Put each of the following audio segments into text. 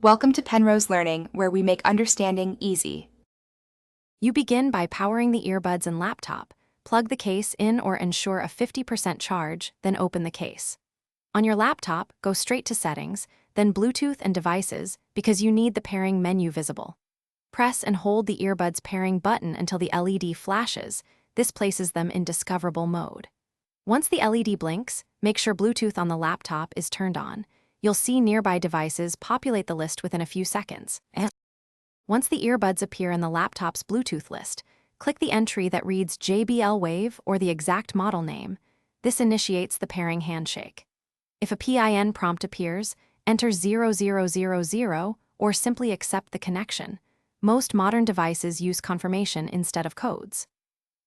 Welcome to Penrose Learning, where we make understanding easy. You begin by powering the earbuds and laptop. Plug the case in or ensure a 50% charge, then open the case. On your laptop, go straight to Settings, then Bluetooth and Devices, because you need the pairing menu visible. Press and hold the earbuds pairing button until the LED flashes. This places them in discoverable mode. Once the LED blinks, make sure Bluetooth on the laptop is turned on. You'll see nearby devices populate the list within a few seconds. Once the earbuds appear in the laptop's Bluetooth list, click the entry that reads JBL Wave or the exact model name. This initiates the pairing handshake. If a PIN prompt appears, enter 0000 or simply accept the connection. Most modern devices use confirmation instead of codes.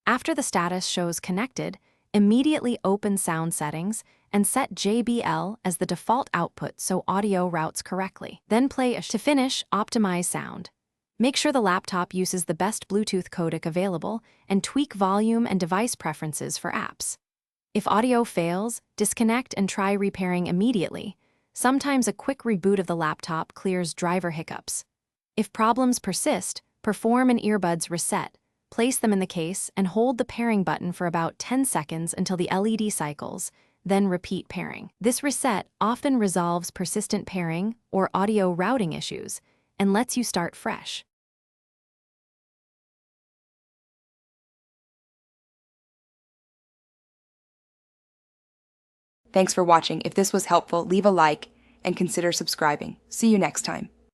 After the status shows connected, immediately open sound settings and set JBL as the default output so audio routes correctly. Then to finish, optimize sound. Make sure the laptop uses the best Bluetooth codec available and tweak volume and device preferences for apps. If audio fails, disconnect and try repairing immediately. Sometimes a quick reboot of the laptop clears driver hiccups. If problems persist, perform an earbuds reset. Place them in the case and hold the pairing button for about 10 seconds until the LED cycles, then repeat pairing. This reset often resolves persistent pairing or audio routing issues and lets you start fresh. Thanks for watching. If this was helpful, leave a like and consider subscribing. See you next time.